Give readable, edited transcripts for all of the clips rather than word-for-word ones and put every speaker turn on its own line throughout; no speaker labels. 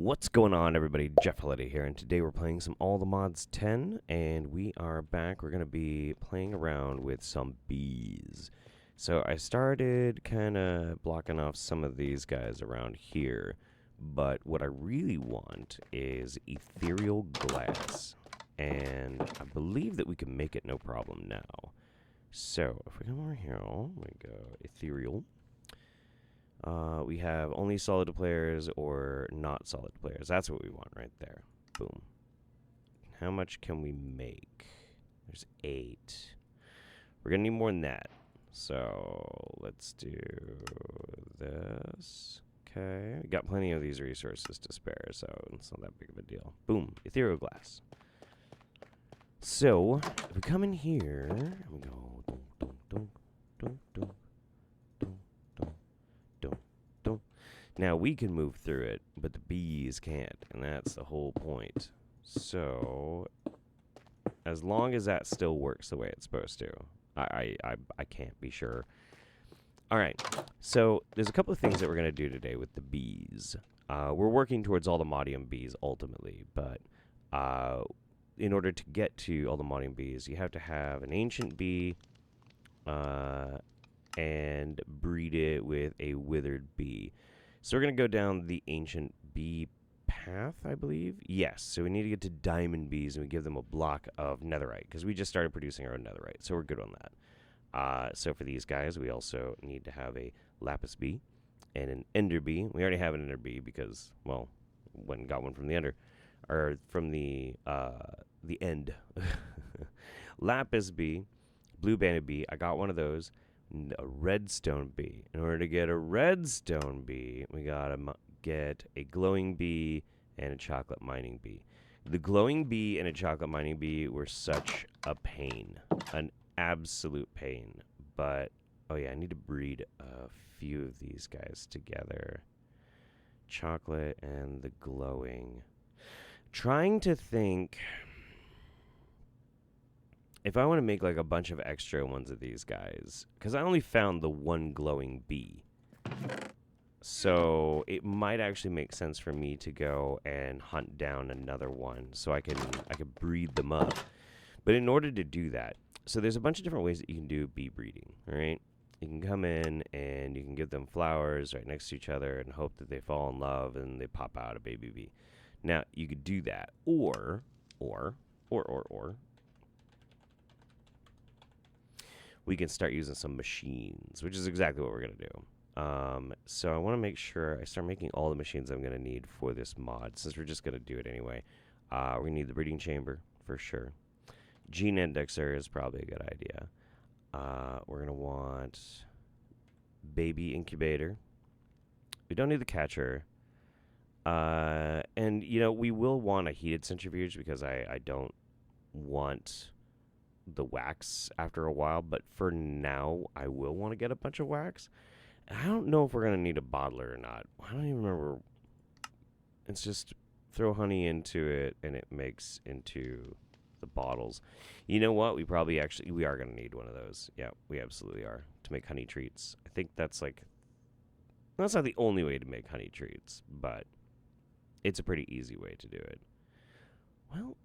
What's going on, everybody? Jeff Holiday here, and today we're playing some All the Mods 10, and we are back. We're going to be playing around with some bees. So I started kind of blocking off some of these guys around here, but what I really want is ethereal glass, and I believe that we can make it no problem now. So if we come over here, we go ethereal. We have only solid players or not solid players. That's what we want right there. Boom. How much can we make? There's 8. We're going to need more than that. So let's do this. Okay. We got plenty of these resources to spare, so it's not that big of a deal. Boom. Ethereal glass. So if we come in here, and we go dunk, dunk, dunk, dunk, dunk. Now, we can move through it, but the bees can't, and that's the whole point. So, as long as that still works the way it's supposed to, I can't be sure. All right, so there's a couple of things that we're going to do today with the bees. We're working towards all the modium bees, ultimately, but in order to get to all the modium bees, you have to have an ancient bee and breed it with a withered bee. So we're going to go down the ancient bee path, I believe. Yes, so we need to get to diamond bees, and we give them a block of netherite, because we just started producing our own netherite, so we're good on that. So for these guys, we also need to have a lapis bee and an ender bee. We already have an ender bee because, well, went and got one from the ender, or from the end. Lapis bee, blue banded bee, I got one of those. A redstone bee. In order to get a redstone bee, we gotta get a glowing bee and a chocolate mining bee. The glowing bee and a chocolate mining bee were such a pain, an absolute pain. But oh yeah, I need to breed a few of these guys together. Chocolate and the glowing. Trying to think if I want to make like a bunch of extra ones of these guys, because I only found the one glowing bee, so it might actually make sense for me to go and hunt down another one so I can breed them up. But in order to do that, so there's a bunch of different ways that you can do bee breeding. All right, you can come in and you can give them flowers right next to each other and hope that they fall in love and they pop out a baby bee. Now you could do that, or we can start using some machines, which is exactly what we're going to do. So I want to make sure I start making all the machines I'm going to need for this mod, since we're just going to do it anyway. We're going to need the breeding chamber, for sure. Gene indexer is probably a good idea. We're going to want baby incubator. We don't need the catcher. And, you know, we will want a heated centrifuge, because I don't want the wax after a while, but for now I will want to get a bunch of wax. I don't know if we're going to need a bottler or not. I don't even remember. It's just throw honey into it and it makes into the bottles. You know what? We are going to need one of those. Yeah, we absolutely are, to make honey treats. I think that's not the only way to make honey treats, but it's a pretty easy way to do it. Well,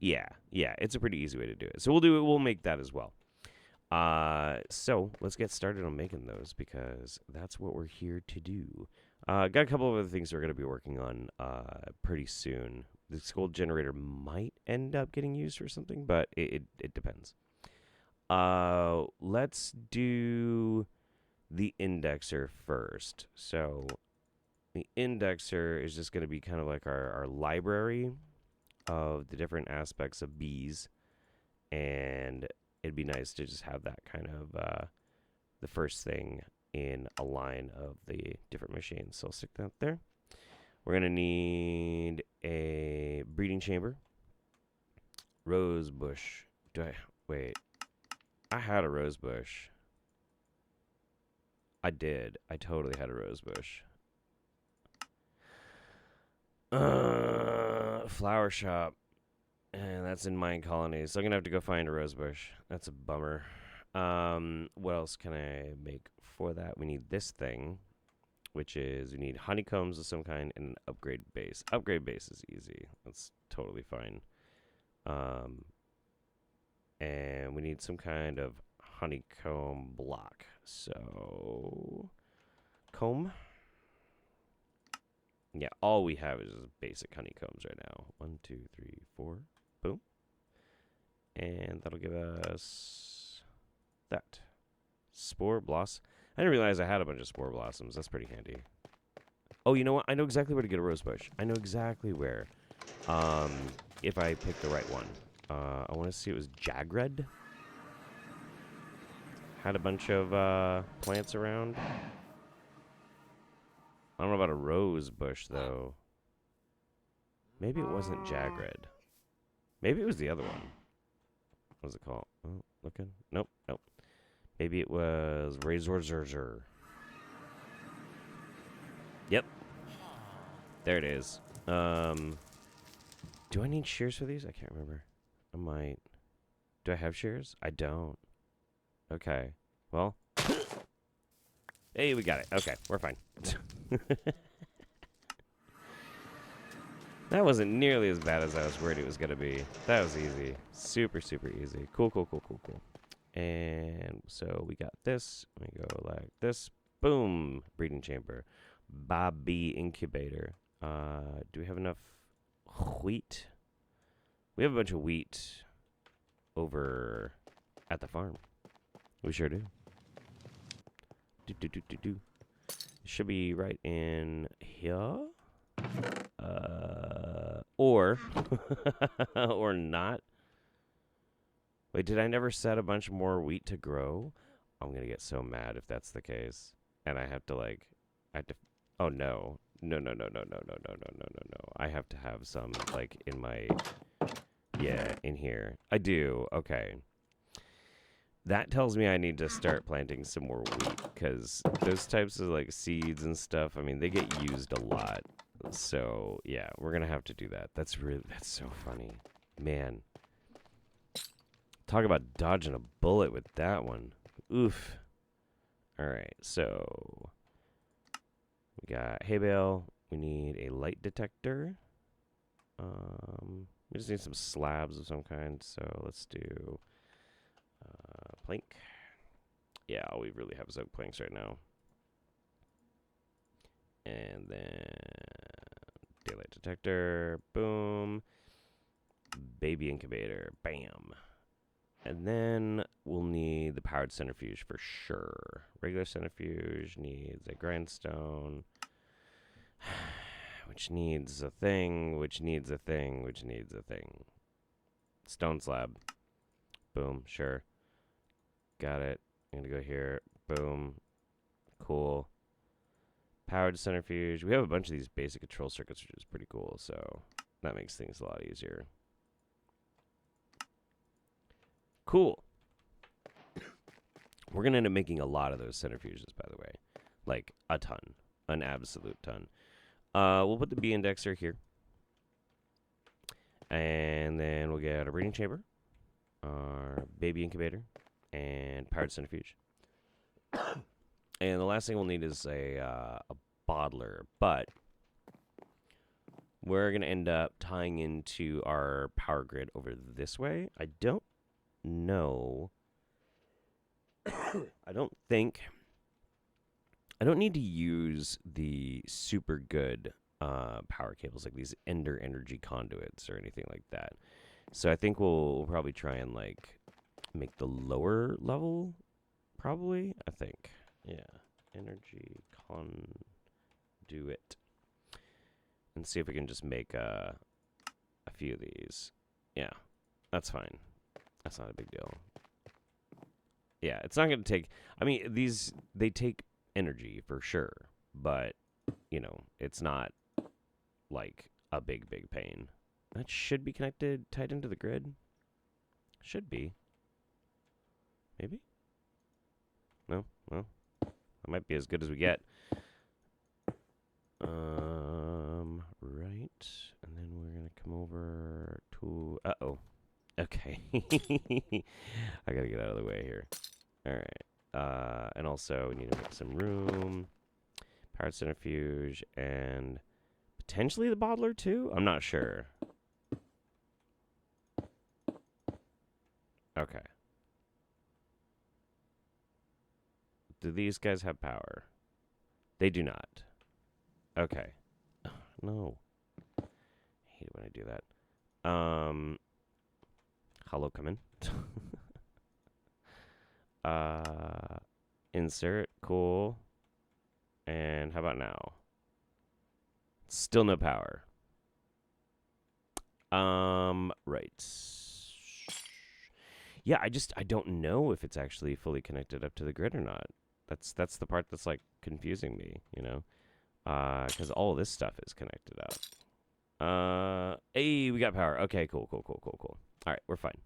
yeah, it's a pretty easy way to do it. So we'll make that as well. So let's get started on making those, because that's what we're here to do. Got a couple of other things we're going to be working on pretty soon. The skull generator might end up getting used for something, but it depends. Let's do the indexer first. So the indexer is just going to be kind of like our library of the different aspects of bees, and it'd be nice to just have that kind of the first thing in a line of the different machines. So I'll stick that there. We're going to need a breeding chamber. Rose bush. Wait. I had a rose bush. I did. I totally had a rose bush. Flower shop. And that's in mine colonies. So I'm going to have to go find a rose bush. That's a bummer. What else can I make for that? We need this thing. which is we need honeycombs of some kind and an upgrade base. Upgrade base is easy. That's totally fine. And we need some kind of honeycomb block. So, comb. Yeah, all we have is basic honeycombs right now. 1, 2, 3, 4. Boom. And that'll give us that. Spore blossom. I didn't realize I had a bunch of spore blossoms. That's pretty handy. Oh, you know what? I know exactly where to get a rose bush. I know exactly where. If I pick the right one. I want to see it was Jagred. Had a bunch of plants around. I don't know about a rose bush, though. Maybe it wasn't Jagred. Maybe it was the other one. What was it called? Oh, looking. Nope, nope. Maybe it was Razor Zerzer. Yep. There it is. Do I need shears for these? I can't remember. I might. Do I have shears? I don't. Okay. Well. Hey, we got it. Okay, we're fine. That wasn't nearly as bad as I was worried it was going to be. That was easy. Super, super easy. Cool, cool, cool, cool, cool. And so we got this. We go like this. Boom. Breeding chamber. Bobby incubator. Do we have enough wheat? We have a bunch of wheat over at the farm. We sure do. It should be right in here. Or or not. Wait, did I never set a bunch more wheat to grow? I'm gonna get so mad if that's the case. And I have to oh no. No. I have to have some like in my in here. I do. Okay. That tells me I need to start planting some more wheat, because those types of like seeds and stuff, I mean, they get used a lot. So yeah, we're gonna have to do that. That's so funny, man. Talk about dodging a bullet with that one. Oof. All right, so we got hay bale. We need a light detector. We just need some slabs of some kind. So let's do plank. Yeah, we really have soak planks right now. And then daylight detector. Boom. Baby incubator. Bam. And then we'll need the powered centrifuge for sure. Regular centrifuge needs a grindstone, which needs a thing, which needs a thing, which needs a thing. Stone slab. Boom, sure. Got it. I'm going to go here. Boom. Cool. Powered centrifuge. We have a bunch of these basic control circuits, which is pretty cool, so that makes things a lot easier. Cool. We're going to end up making a lot of those centrifuges, by the way. Like, a ton. An absolute ton. We'll put the bee indexer here. And then we'll get a breeding chamber. Our baby incubator. And powered centrifuge. And the last thing we'll need is a bottler. But we're going to end up tying into our power grid over this way. I don't know. I don't need to use the super good power cables like these Ender energy conduits or anything like that. So I think we'll probably try and like make the lower level, probably. I think, yeah, energy conduit, and see if we can just make a few of these. Yeah, that's fine. That's not a big deal. Yeah, it's not going to take... I mean, they take energy for sure, but, you know, it's not like a big, big pain. That should be connected, tied into the grid. Should be. Maybe? No? Well, that might be as good as we get. Right. And then we're going to come over to... Uh-oh. Okay. I gotta get out of the way here. All right. And also, we need to make some room. Powered centrifuge, and potentially the bottler too? I'm not sure. Okay. Do these guys have power? They do not. Okay. No. I hate it when I do that. Hello, come in. Insert. Cool. And how about now? Still no power. Right. Yeah, I don't know if it's actually fully connected up to the grid or not. That's the part that's like confusing me, you know? Because all this stuff is connected up. Hey, we got power. Okay, cool. All right, we're fine.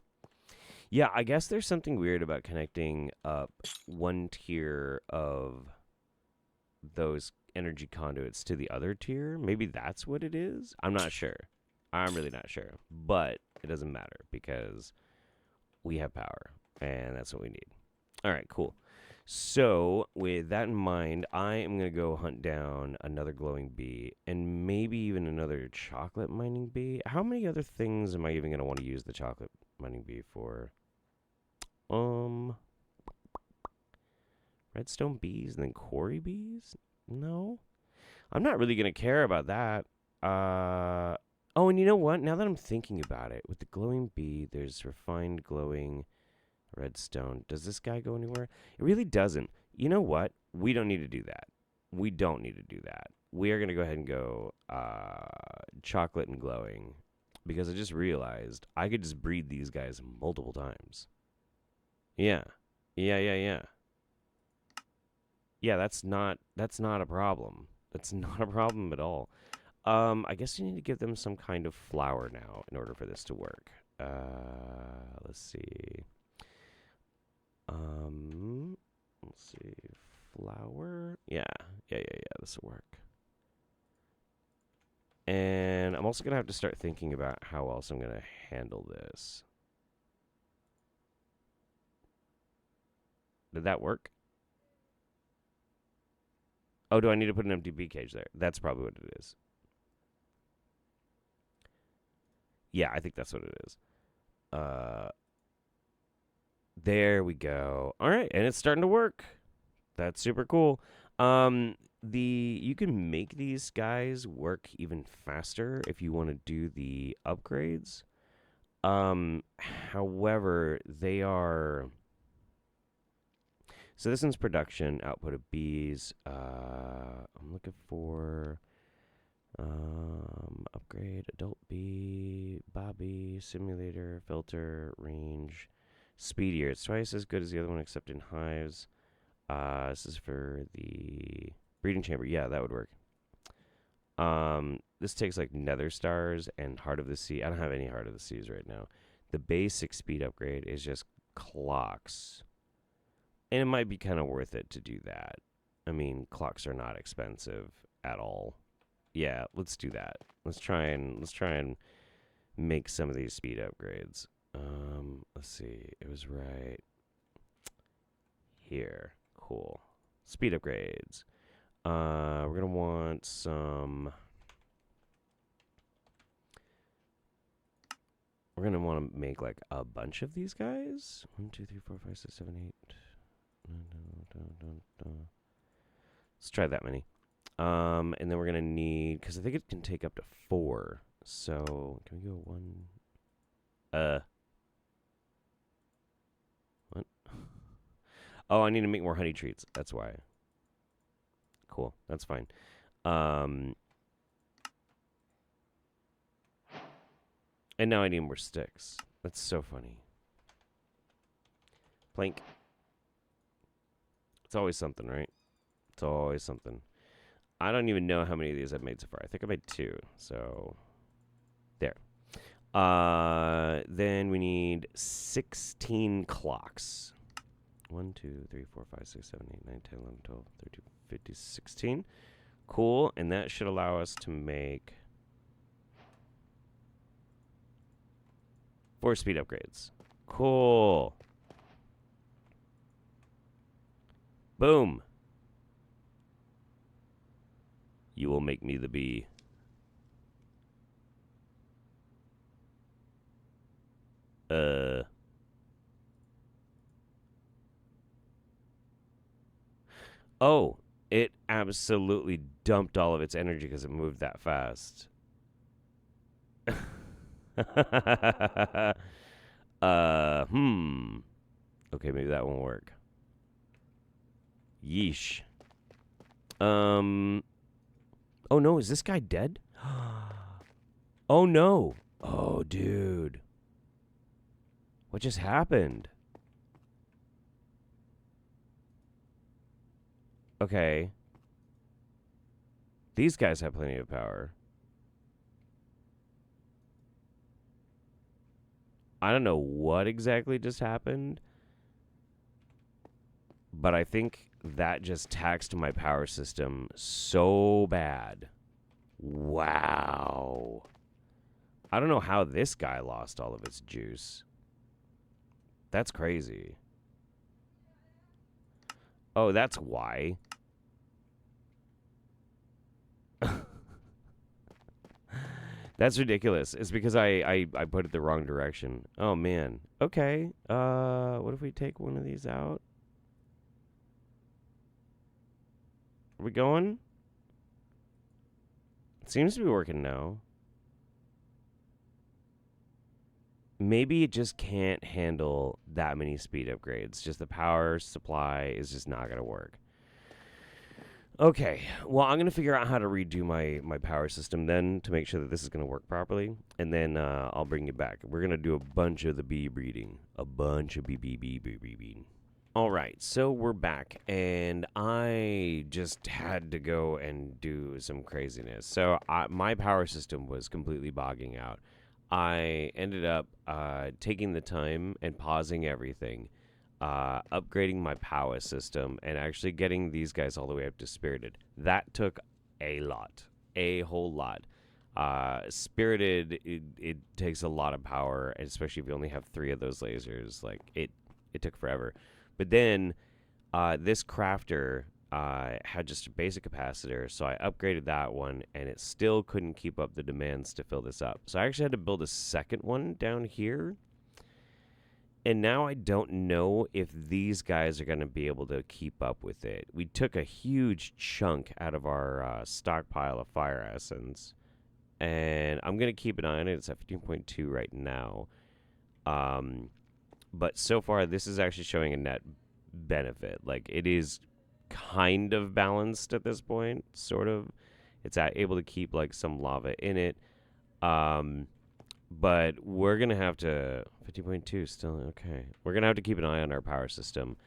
Yeah, I guess there's something weird about connecting up one tier of those energy conduits to the other tier. Maybe that's what it is. I'm not sure. I'm really not sure. But it doesn't matter because we have power, and that's what we need. All right, cool. So with that in mind, I am going to go hunt down another glowing bee and maybe even another chocolate mining bee. How many other things am I even going to want to use the chocolate mining bee for? Redstone bees and then quarry bees? No. I'm not really going to care about that. Oh, and you know what? Now that I'm thinking about it, with the glowing bee, there's refined glowing redstone. Does this guy go anywhere? It really doesn't. You know what? We don't need to do that. We don't need to do that. We are going to go ahead and go chocolate and glowing because I just realized I could just breed these guys multiple times. Yeah. Yeah, that's not a problem. That's not a problem at all. I guess you need to give them some kind of flower now in order for this to work. Let's see. Let's see. Flower. Yeah. This will work. And I'm also going to have to start thinking about how else I'm going to handle this. Did that work? Oh, do I need to put an empty bee cage there? That's probably what it is. Yeah, I think that's what it is. There we go. All right, and it's starting to work. That's super cool. You can make these guys work even faster if you want to do the upgrades. However, they are. So this one's production, output of bees. I'm looking for upgrade, adult bee, bobby, simulator, filter, range, speedier. It's twice as good as the other one except in hives. This is for the breeding chamber. Yeah, that would work. This takes like nether stars and heart of the sea. I don't have any heart of the seas right now. The basic speed upgrade is just clocks. And it might be kind of worth it to do that. I mean, clocks are not expensive at all. Yeah, let's do that. Let's try and make some of these speed upgrades. Let's see. It was right here. Cool. Speed upgrades. We're gonna want some. We're gonna want to make like a bunch of these guys. 1, 2, 3, 4, 5, 6, 7, 8. Let's try that many. And then we're gonna need, because I think it can take up to 4. So can we go 1? What? Oh, I need to make more honey treats. That's why. Cool. That's fine. And now I need more sticks. That's so funny. Plank. It's always something, right? It's always something. I don't even know how many of these I've made so far. I think I made 2. So, there. Then we need 16 clocks. 1, 2, 3, 4, 5, 6, 7, 8, 9, 10, 11, 12, 13, 15, 16. Cool. And that should allow us to make 4 speed upgrades. Cool. Boom. You will make me the bee. Oh, it absolutely dumped all of its energy because it moved that fast. Okay, maybe that won't work. Yeesh. Oh no, is this guy dead? Oh no. Oh, dude. What just happened? Okay. These guys have plenty of power. I don't know what exactly just happened, but I think that just taxed my power system so bad. Wow. I don't know how this guy lost all of its juice. That's crazy. Oh, that's why. That's ridiculous. It's because I put it the wrong direction. Oh, man. Okay. What if we take one of these out? Are we going? It seems to be working now. Maybe it just can't handle that many speed upgrades. Just the power supply is just not going to work. Okay, well, I'm going to figure out how to redo my power system then to make sure that this is going to work properly. And then I'll bring you back. We're going to do a bunch of the bee breeding. A bunch of bee breeding. All right, so we're back. And I just had to go and do some craziness. So my power system was completely bogging out. I ended up taking the time and pausing everything, upgrading my power system, and actually getting these guys all the way up to Spirited. That took a lot, a whole lot. Spirited, it takes a lot of power, especially if you only have 3 of those lasers. Like, it took forever. But then this crafter had just a basic capacitor, so I upgraded that one, and it still couldn't keep up the demands to fill this up. So I actually had to build a second one down here. And now I don't know if these guys are going to be able to keep up with it. We took a huge chunk out of our stockpile of fire essence. And I'm going to keep an eye on it. It's at 15.2 right now. But so far, this is actually showing a net benefit. Like, it is kind of balanced at this point, sort of. It's able to keep, like, some lava in it. But we're going to have to... 50.2 still, okay. We're going to have to keep an eye on our power system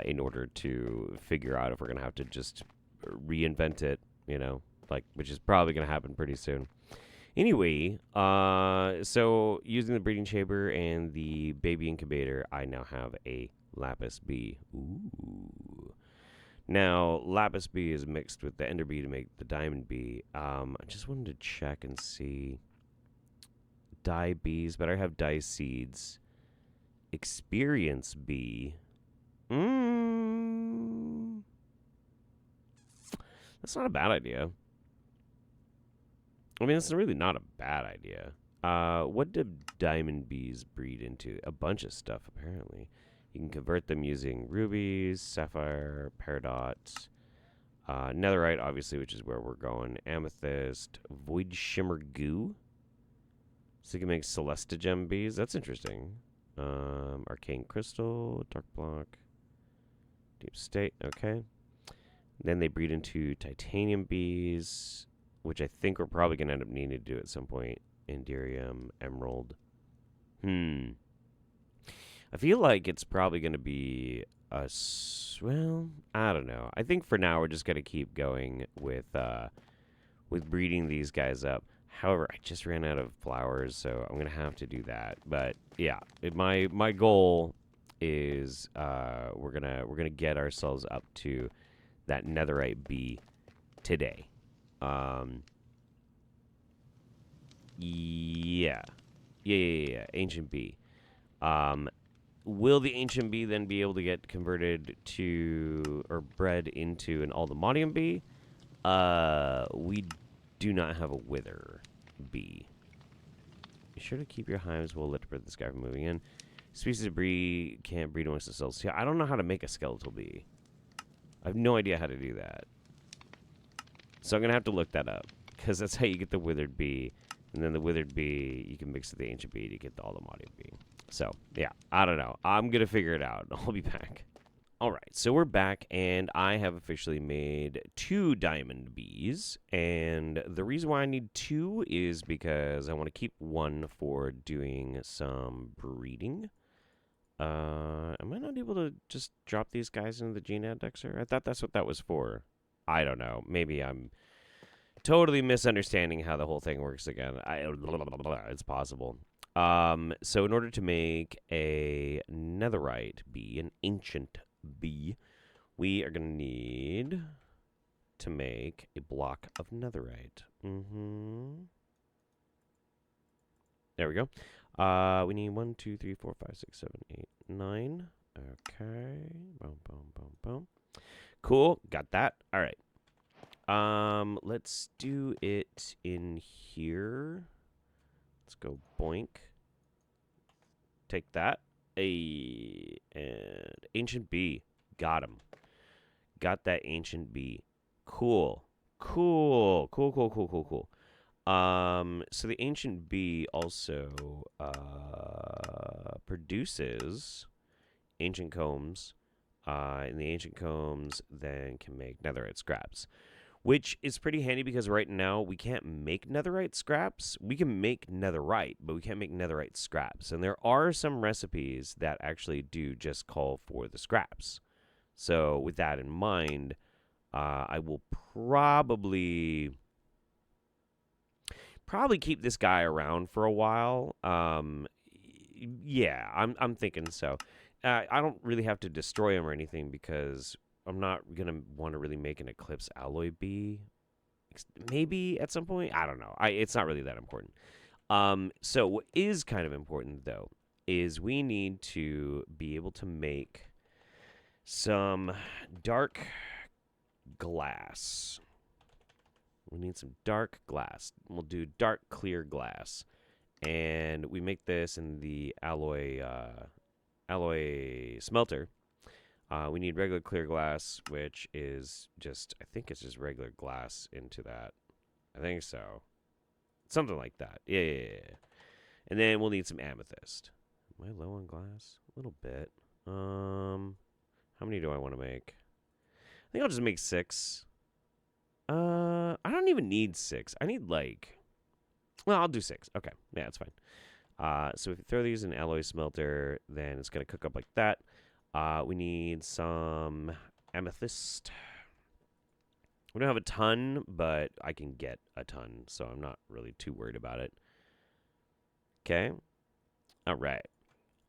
in order to figure out if we're going to have to just reinvent it, you know, like, which is probably going to happen pretty soon. Anyway, so using the breeding chamber and the baby incubator, I now have a lapis bee. Ooh. Now, lapis bee is mixed with the ender bee to make the diamond bee. I just wanted to check and see... Dye bees, but I have dye seeds. Experience bee. That's not a bad idea. I mean, it's really not a bad idea. What do diamond bees breed into? A bunch of stuff, apparently. You can convert them using rubies, sapphire, peridot, netherite, obviously, which is where we're going. Amethyst, void shimmer goo. So you can make Celesta gem bees. That's interesting. Arcane crystal, dark block, deep state. Okay. Then they breed into titanium bees, which I think we're probably going to end up needing to do at some point. Indirium, emerald. I feel like it's probably going to be well, I don't know. I think for now we're just going to keep going with breeding these guys up. However, I just ran out of flowers, so I'm gonna have to do that. But yeah, my goal is we're gonna get ourselves up to that netherite bee today. Yeah, ancient bee. Will the ancient bee then be able to get converted to or bred into an AllTheModium bee? We do not have a wither bee. Be sure to keep your hives well lit to prevent this guy from moving in. Species of bee can't breed amongst themselves. Yeah, I don't know how to make a skeletal bee. I have no idea how to do that. So I'm going to have to look that up. Because that's how you get the withered bee. And then the withered bee, you can mix with the ancient bee to get the AllTheModium bee. So, yeah, I don't know. I'm going to figure it out. I'll be back. All right, so we're back, and I have officially made 2 diamond bees. And the reason why I need 2 is because I want to keep 1 for doing some breeding. Am I not able to just drop these guys into the gene indexer? I thought that's what that was for. I don't know. Maybe I'm totally misunderstanding how the whole thing works again. It's possible. So in order to make a netherite bee, an ancient bee, we are going to need to make a block of netherite. There we go. We need 1, 2, 3, 4, 5, 6, 7, 8, 9. Okay. Boom, boom, boom, boom. Cool. Got that. All right. Let's do it in here. Let's go boink. Take that. And ancient bee. Got him. Got that ancient bee. Cool. Cool. Cool, cool, cool, cool, cool. So the ancient bee also produces ancient combs, and the ancient combs then can make netherite scraps, which is pretty handy because right now we can't make netherite scraps. We can make netherite, but we can't make netherite scraps. And there are some recipes that actually do just call for the scraps. So with that in mind, I will probably keep this guy around for a while. Yeah, I'm thinking so. I don't really have to destroy him or anything because I'm not going to want to really make an Eclipse alloy bee. Maybe at some point. I don't know. It's not really that important. So what is kind of important, though, is we need to be able to make some dark glass. We need some dark glass. We'll do dark clear glass. And we make this in the alloy smelter. We need regular clear glass, which is just, I think it's just regular glass into that. I think so. Something like that. Yeah. And then we'll need some amethyst. Am I low on glass? A little bit. How many do I want to make? I think I'll just make 6. I don't even need 6. I need well, I'll do 6. Okay. Yeah, that's fine. So if you throw these in alloy smelter, then it's going to cook up like that. We need some amethyst. We don't have a ton, but I can get a ton, so I'm not really too worried about it. Okay. All right.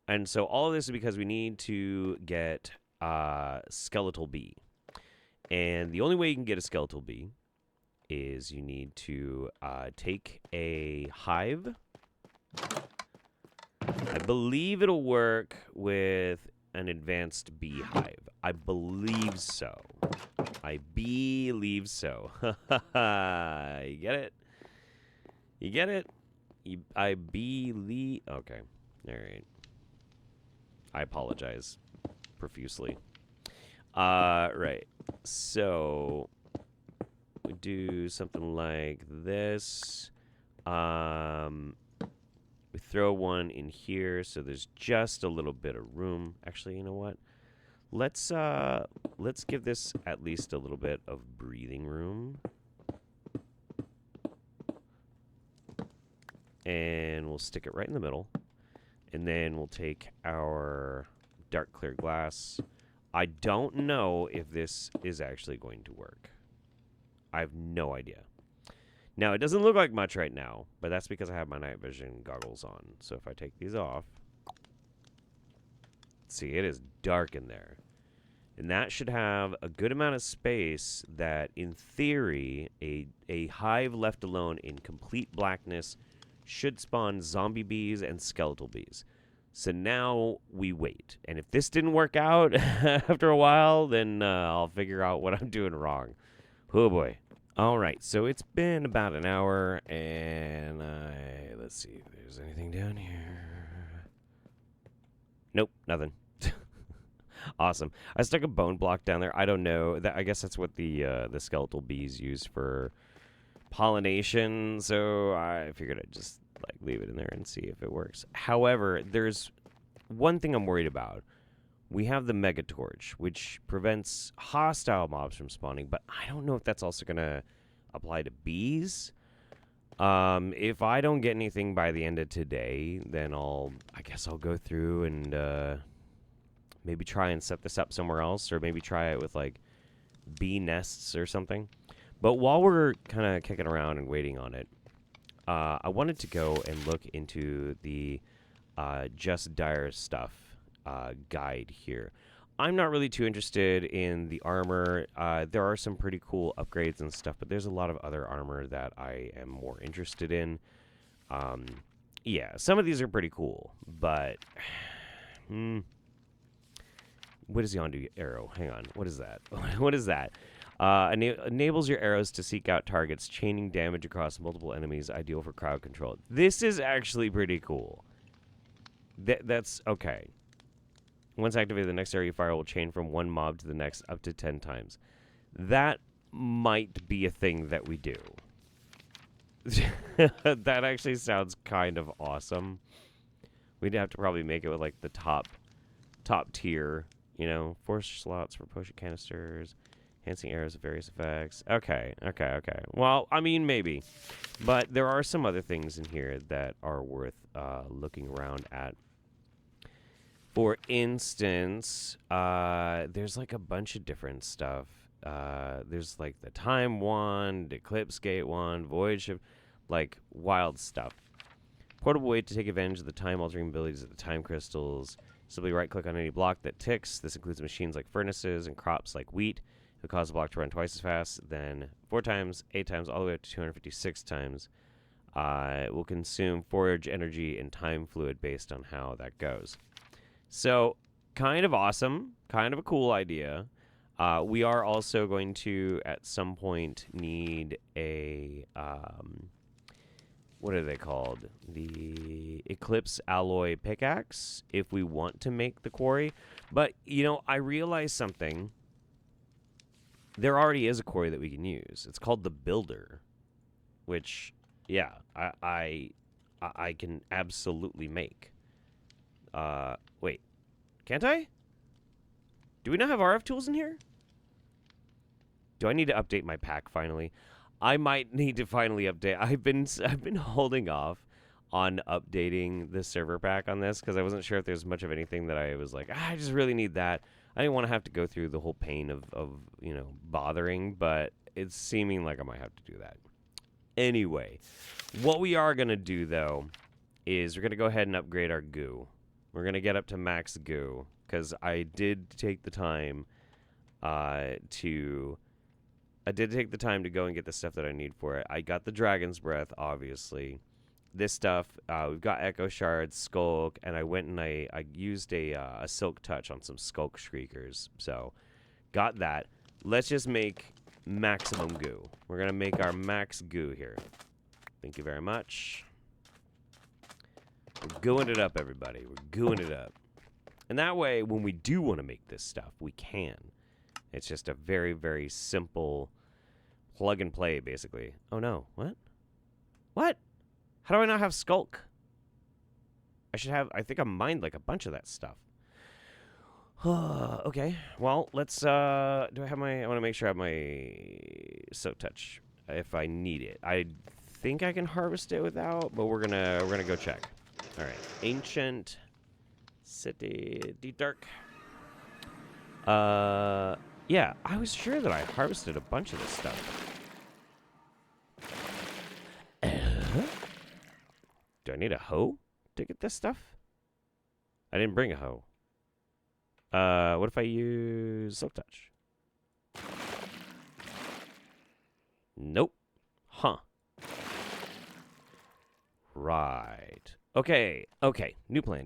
And so all of this is because we need to get skeletal bee. And the only way you can get a skeletal bee is you need to take a hive. I believe it'll work with an advanced beehive. I believe so. I believe so. You get it? You get it? I believe... Okay. All right. I apologize profusely. Right. So we do something like this. We throw one in here so there's just a little bit of room. Actually, you know what? Let's give this at least a little bit of breathing room. And we'll stick it right in the middle. And then we'll take our dark clear glass. I don't know if this is actually going to work. I have no idea. Now, it doesn't look like much right now, but that's because I have my night vision goggles on. So if I take these off, see, it is dark in there. And that should have a good amount of space that, in theory, a hive left alone in complete blackness should spawn zombie bees and skeletal bees. So now we wait. And if this didn't work out after a while, then I'll figure out what I'm doing wrong. Oh, boy. All right, so it's been about an hour, and let's see if there's anything down here. Nope, nothing. Awesome. I stuck a bone block down there. I don't know. I guess that's what the skeletal bees use for pollination. So I figured I'd just like leave it in there and see if it works. However, there's one thing I'm worried about. We have the mega torch, which prevents hostile mobs from spawning, but I don't know if that's also gonna apply to bees. If I don't get anything by the end of today, then I guess I'll go through and maybe try and set this up somewhere else, or maybe try it with like bee nests or something. But while we're kind of kicking around and waiting on it, I wanted to go and look into the Just Dire Stuff guide here. I'm not really too interested in the armor. There are some pretty cool upgrades and stuff, but there's a lot of other armor that I am more interested in. Yeah, some of these are pretty cool, but what is the undo arrow? Hang on. What is that? What is that? Enables your arrows to seek out targets, chaining damage across multiple enemies, ideal for crowd control. This is actually pretty cool. That's okay. Once activated, the next area you fire will chain from one mob to the next up to 10 times. That might be a thing that we do. That actually sounds kind of awesome. We'd have to probably make it with like the top tier, you know, force slots for potion canisters, enhancing arrows with various effects. Okay. Well, I mean, maybe. But there are some other things in here that are worth looking around at. For instance, there's like a bunch of different stuff. There's like the Time Wand, Eclipse Gate Wand, Void Shift, like wild stuff. Portable way to take advantage of the time-altering abilities of the time crystals. Simply right-click on any block that ticks. This includes machines like furnaces and crops like wheat. It'll cause the block to run twice as fast, then 4 times, 8 times, all the way up to 256 times. It will consume forage energy and time fluid based on how that goes. So, kind of awesome, kind of a cool idea. We are also going to, at some point, need a, what are they called? The Eclipse Alloy Pickaxe, if we want to make the quarry. But, you know, I realized something. There already is a quarry that we can use. It's called the Builder, which, yeah, I can absolutely make. Wait, can't I? Do we not have RF tools in here? Do I need to update my pack finally? I might need to finally update. I've been holding off on updating the server pack on this because I wasn't sure if there's much of anything that I was like, I just really need that. I didn't want to have to go through the whole pain of you know, bothering, but it's seeming like I might have to do that. Anyway, what we are going to do, though, is we're going to go ahead and upgrade our goo. We're going to get up to max goo, because I did take the time to go and get the stuff that I need for it. I got the Dragon's Breath, obviously. This stuff, we've got Echo Shards, Skulk, and I went and I used a Silk Touch on some Skulk Shriekers. So, got that. Let's just make maximum goo. We're going to make our max goo here. Thank you very much. We're gooing it up, everybody. We're gooing it up. And that way, when we do want to make this stuff, we can. It's just a very, very simple plug and play, basically. Oh, no. What? What? How do I not have Skulk? I think I mined like a bunch of that stuff. Okay. Well, let's, I want to make sure I have my Silk Touch if I need it. I think I can harvest it without, but we're gonna go check. All right. Ancient City, Deep Dark. Yeah, I was sure that I harvested a bunch of this stuff. Do I need a hoe to get this stuff? I didn't bring a hoe. What if I use Silk Touch? Nope. Huh. Right. Okay. New plan.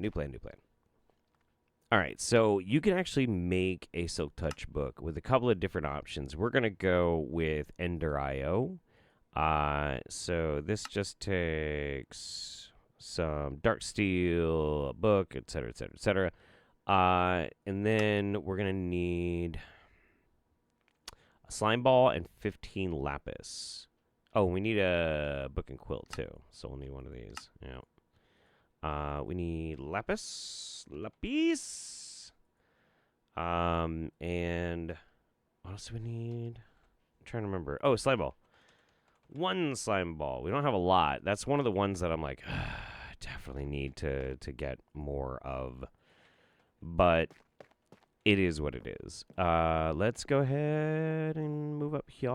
All right, so you can actually make a Silk Touch book with a couple of different options. We're going to go with Ender.io. So this just takes some dark steel, a book, etc., etc., etc. And then we're going to need a slime ball and 15 lapis. Oh, we need a book and quill, too. So we'll need one of these. Yeah. We need lapis. And what else do we need? I'm trying to remember. Oh, slime ball. One slime ball. We don't have a lot. That's one of the ones that I'm like, definitely need to get more of. But it is what it is. Let's go ahead and move up here.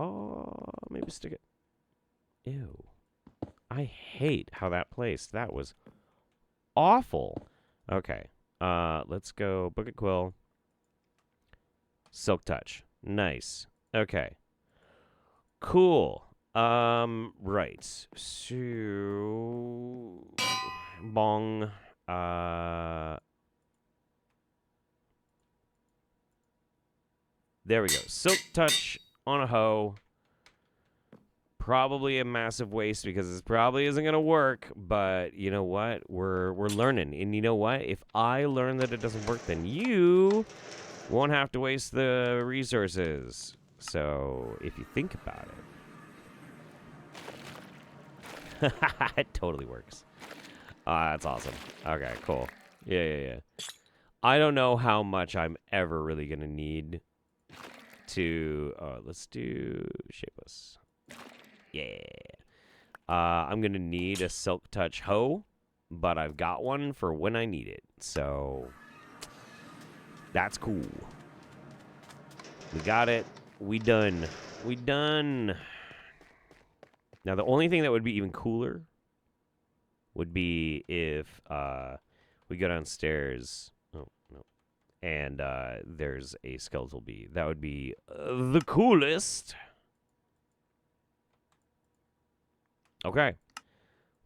Maybe stick it. Ew. I hate how that placed. That was awful. Okay. Let's go book and quill. Silk Touch. Nice. Okay. Cool. Right. So bong. There we go. Silk Touch on a hoe. Probably a massive waste because this probably isn't gonna work, but you know what? We're learning. And you know what? If I learn that it doesn't work, then you won't have to waste the resources. So if you think about it. It totally works. That's awesome. Okay, cool. Yeah. I don't know how much I'm ever really gonna need to let's do shapeless. Yeah. I'm gonna need a Silk Touch hoe, but I've got one for when I need it. So that's cool. We got it. We done. Now the only thing that would be even cooler would be if we go downstairs. Oh no. And there's a skeletal bee. That would be the coolest. Okay.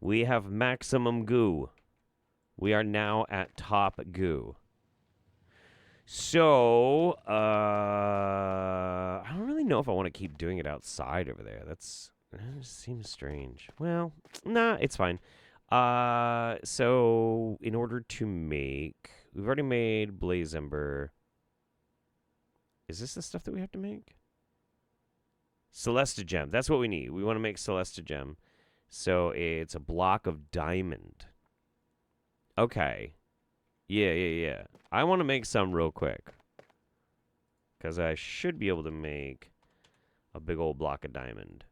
We have maximum goo. We are now at top goo. So, I don't really know if I want to keep doing it outside over there. That seems strange. Well, nah, it's fine. So in order to make, we've already made blaze ember. Is this the stuff that we have to make? Celesta gem. That's what we need. We want to make Celesta gem. So it's a block of diamond. Okay. Yeah. I want to make some real quick. Because I should be able to make a big old block of diamond.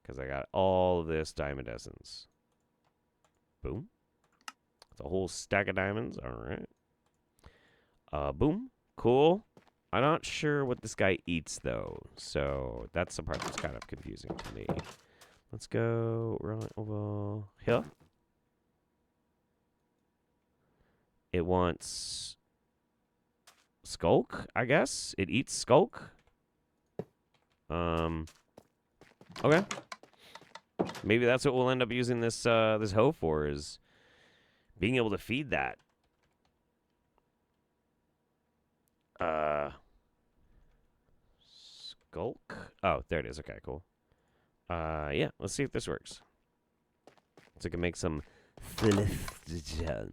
Because I got all of this diamond essence. Boom. It's a whole stack of diamonds. All right. Boom. Cool. I'm not sure what this guy eats, though. So that's the part that's kind of confusing to me. Let's go right over here. It wants skulk, I guess. It eats skulk. Okay. Maybe that's what we'll end up using this this hoe for, is being able to feed that. Skulk. Oh, there it is. Okay, cool. Yeah, let's see if this works. So I can make some Celesta.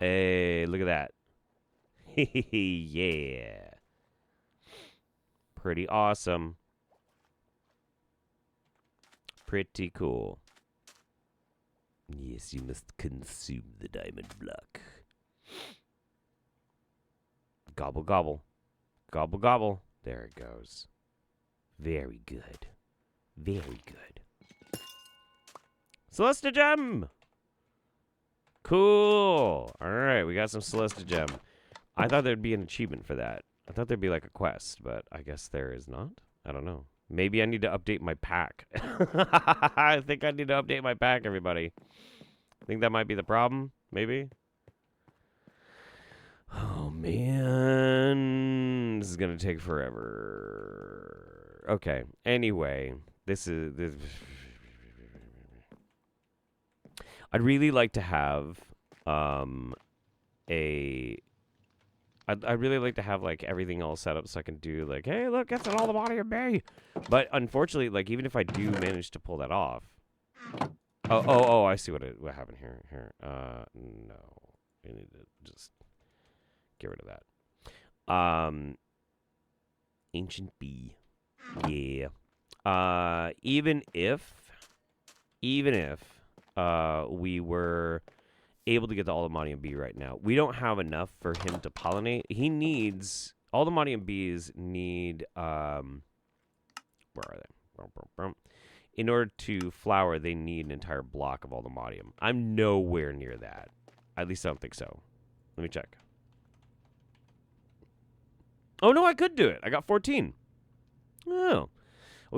Hey, look at that. Yeah. Pretty awesome. Pretty cool. Yes, you must consume the diamond block. Gobble, gobble. Gobble, gobble. There it goes. Very good. Very good. Celesta gem! Cool. All right, we got some Celesta gem. I thought there'd be an achievement for that. I thought there'd be like a quest, but I guess there is not. I don't know. Maybe I need to update my pack. I think I need to update my pack, everybody. I think that might be the problem. Maybe. Oh, man. This is going to take forever. Okay. Anyway, this. I'd really like to have a. I'd really like to have like everything all set up so I can do like, hey, look, that's an AllTheModium bay. But unfortunately, like even if I do manage to pull that off, oh, I see what happened here. No, we need to just get rid of that. Ancient bee, yeah. Even if we were able to get the AllTheModium bee right now, we don't have enough for him to pollinate. He needs AllTheModium bees need where are they? In order to flower, they need an entire block of AllTheModium. I'm nowhere near that. At least I don't think so. Let me check. Oh no, I could do it. I got 14. Oh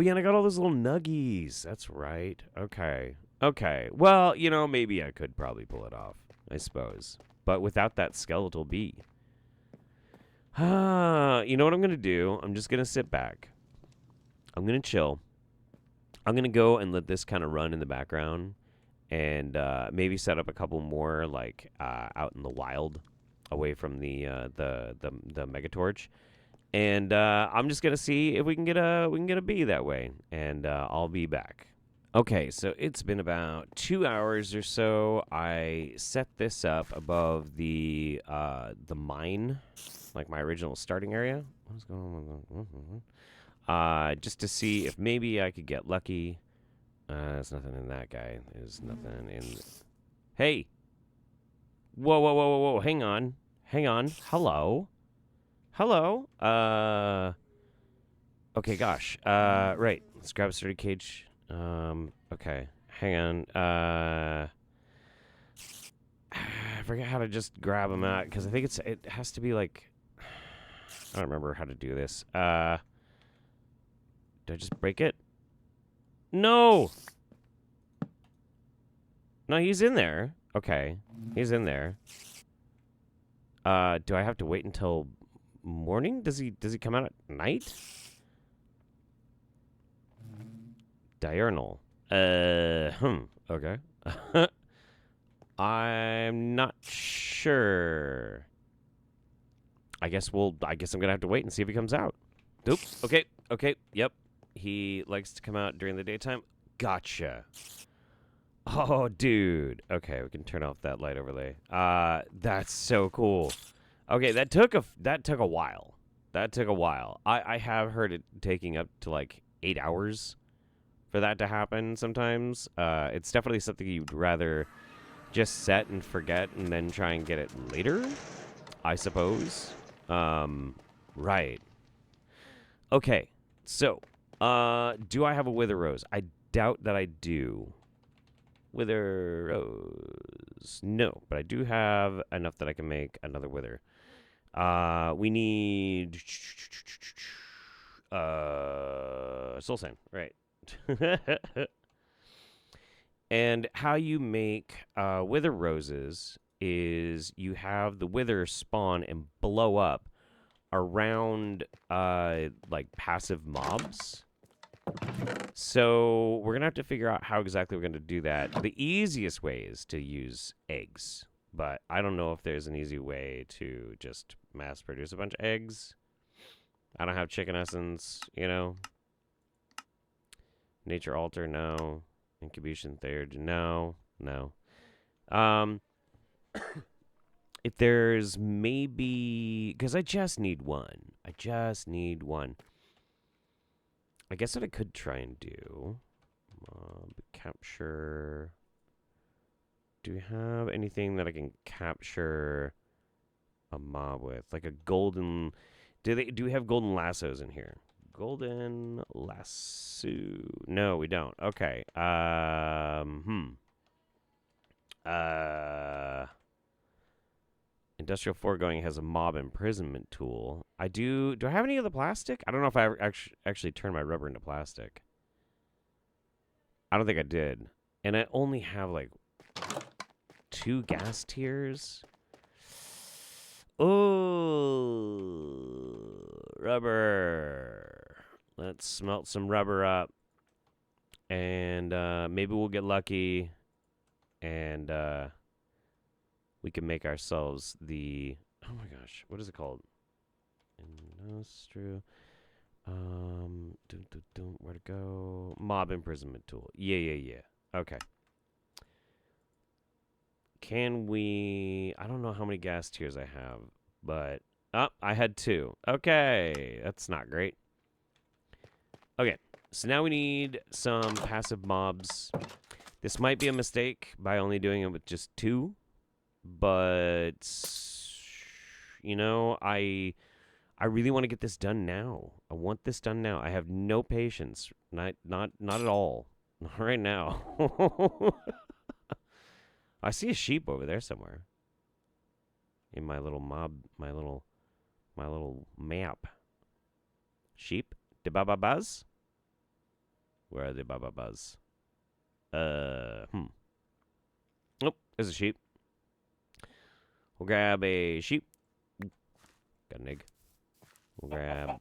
yeah, and I got all those little nuggies. That's right. Okay. Well, maybe I could probably pull it off, I suppose. But without that skeletal bee. You know what I'm going to do? I'm just going to sit back. I'm going to chill. I'm going to go and let this kind of run in the background. And maybe set up a couple more, like, out in the wild, away from the Megatorch. And I'm just going to see if we can get a bee that way. And I'll be back. Okay, so it's been about 2 hours or so. I set this up above the mine, like my original starting area. What is going on? Just to see if maybe I could get lucky. There's nothing in that guy. There's nothing in. Hey. Whoa! Hang on. Hello. Okay, gosh. Right. Let's grab a sturdy cage. Okay. Hang on. I forget how to just grab them out, because I think it has to be like, I don't remember how to do this. Do I just break it? No, he's in there. Okay. He's in there. Do I have to wait until morning? Does he come out at night? Diurnal. Okay. I'm not sure. I guess I'm gonna have to wait and see if he comes out. Oop. Okay. Yep. He likes to come out during the daytime. Gotcha. Oh, dude. Okay, we can turn off that light overlay. That's so cool. Okay, that took a while. I have heard it taking up to like 8 hours for that to happen sometimes. It's definitely something you'd rather just set and forget and then try and get it later, I suppose. Right. Okay, so, do I have a wither rose? I doubt that I do. Wither rose. No, but I do have enough that I can make another wither. We need soul sand, right? And how you make wither roses is you have the wither spawn and blow up around like passive mobs. So we're gonna have to figure out how exactly we're gonna do that. The easiest way is to use eggs, but I don't know if there's an easy way to just mass produce a bunch of eggs. I don't have chicken essence, Nature altar, no. Incubation third, no. If there's maybe, because I just need one. I guess what I could try and do, capture. Do we have anything that I can capture a mob with, like a golden? Do we have golden lassos in here? Golden lasso? No, we don't. Okay. Industrial foregoing has a mob imprisonment tool. Do I have any of the plastic? I don't know if I actually turned my rubber into plastic. I don't think I did. And I only have like 2 gas tiers. Oh, rubber. Let's smelt some rubber up. And maybe we'll get lucky. And we can make ourselves the, oh my gosh, what is it called? Industrial, where to go? Mob imprisonment tool. Yeah. Okay. Can we, I don't know how many gas tiers I have, but, oh, I had 2. Okay, that's not great. Okay, so now we need some passive mobs. This might be a mistake by only doing it with just 2, but, you know, I really want to get this done now. I want this done now. I have no patience. Not at all. Not right now. I see a sheep over there somewhere. In my little my little map. Sheep? The Baba Buzz? Where are the Baba Buzz? Oh, there's a sheep. We'll grab a sheep. Got an egg. We'll grab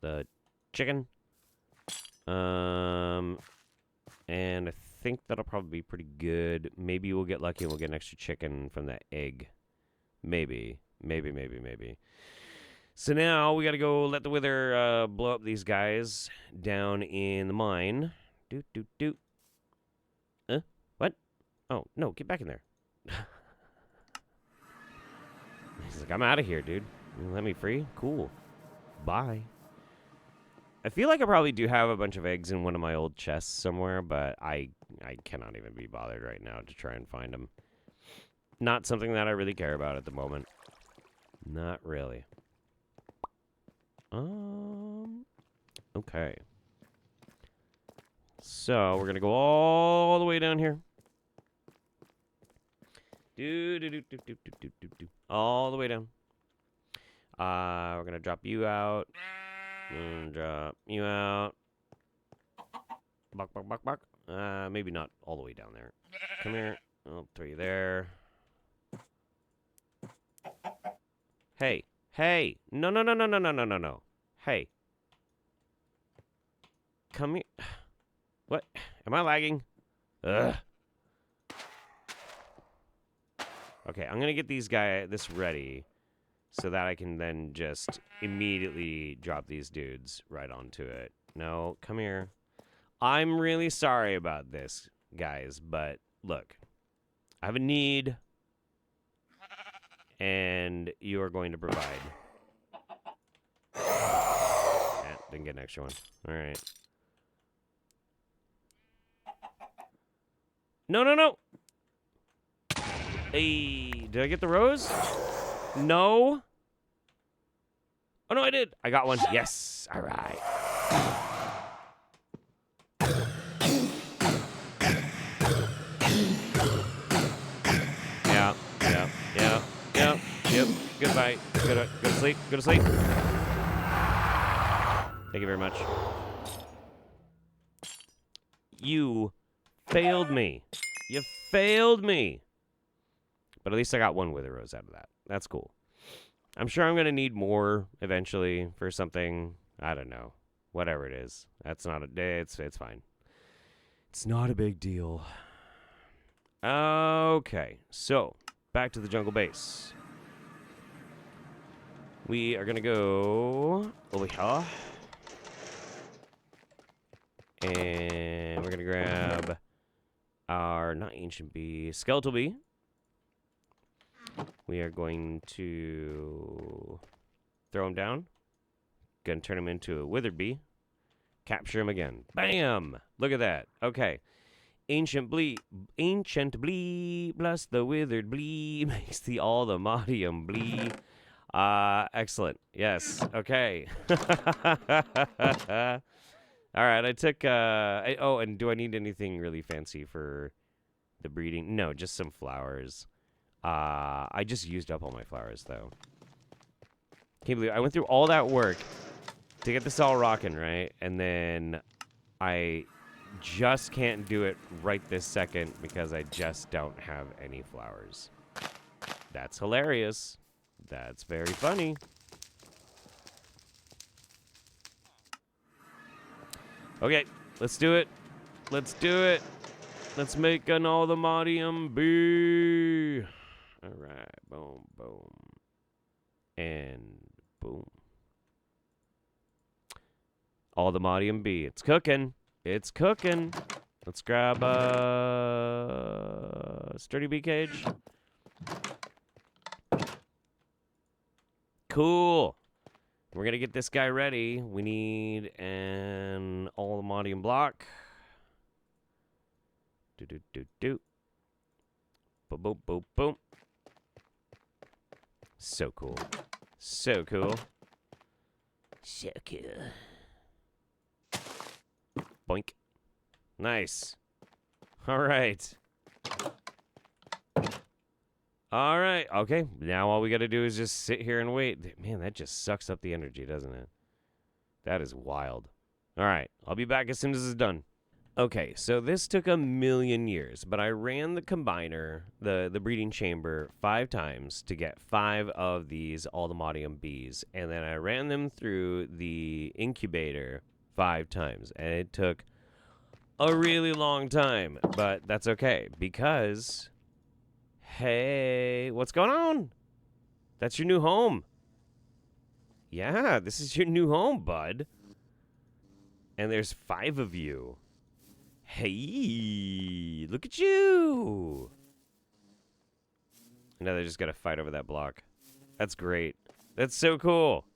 the chicken. And I think that'll probably be pretty good. Maybe we'll get lucky and we'll get an extra chicken from that egg. Maybe. So now we gotta go let the wither blow up these guys down in the mine. Doot. What? Oh, no, get back in there. He's like, I'm out of here, dude. You let me free? Cool. Bye. I feel like I probably do have a bunch of eggs in one of my old chests somewhere, but I cannot even be bothered right now to try and find them. Not something that I really care about at the moment. Not really. Okay. So, we're going to go all the way down here. All the way down. We're going to drop you out. Drop you out. Buck. Maybe not all the way down there. Come here. I'll throw you there. Hey. No. Hey. Come here. What? Am I lagging? Ugh. Okay, I'm gonna get this ready so that I can then just immediately drop these dudes right onto it. No, come here. I'm really sorry about this, guys, but look. I have a need, and you are going to provide. Didn't get an extra one. All right. No. Hey, did I get the rose? No. Oh, no, I did. I got one. Yes. All right. Yep. Goodbye. Go to sleep. Thank you very much. You failed me. You failed me. But at least I got one wither rose out of that. That's cool. I'm sure I'm going to need more eventually for something. I don't know. Whatever it is. That's not a day. It's fine. It's not a big deal. Okay. So, back to the jungle base. We are going to go over here. And we're going to grab our, not ancient bee, skeletal bee. We are going to throw him down. Going to turn him into a withered bee. Capture him again. Bam! Look at that. Okay. Ancient blee plus the withered blee makes the AllTheModium blee. Excellent. Yes. Okay. All right. I took. Oh, and do I need anything really fancy for the breeding? No, just some flowers. I just used up all my flowers though. Can't believe I went through all that work to get this all rocking, right? And then I just can't do it right this second because I just don't have any flowers. That's hilarious. That's very funny. Okay, let's do it. Let's make an AllTheModium bee. All right. Boom, boom. And boom. AllTheModium B. It's cooking. It's cooking. Let's grab a sturdy bee cage. Cool. We're going to get this guy ready. We need an AllTheModium block. Do. Boom, boom, boom, boom. So cool. So cool. So cool. Boink. Nice. All right. All right. Okay. Now all we got to do is just sit here and wait. Man, that just sucks up the energy, doesn't it? That is wild. All right. I'll be back as soon as it's done. Okay, so this took 1,000,000 years, but I ran the combiner, the breeding chamber, 5 times to get 5 of these AllTheModium bees, and then I ran them through the incubator 5 times, and it took a really long time, but that's okay, because, hey, what's going on? That's your new home. Yeah, this is your new home, bud. And there's 5 of you. Hey, look at you. Now they just got to fight over that block. That's great. That's so cool.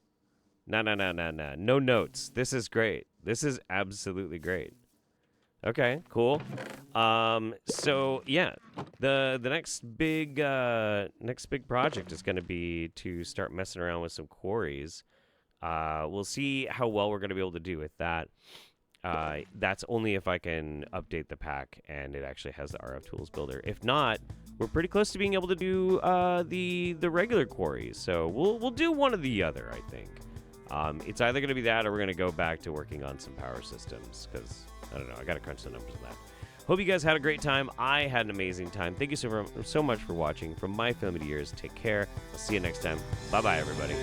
No. No notes. This is great. This is absolutely great. Okay, cool. So yeah, the next big project is going to be to start messing around with some quarries. We'll see how well we're going to be able to do with that. That's only if I can update the pack and it actually has the RF Tools Builder. If not, we're pretty close to being able to do the regular quarries. So we'll do one or the other, I think. It's either going to be that or we're going to go back to working on some power systems because, I don't know, I got to crunch the numbers on that. Hope you guys had a great time. I had an amazing time. Thank you so much for watching. From my filming ears, take care. I'll see you next time. Bye-bye, everybody.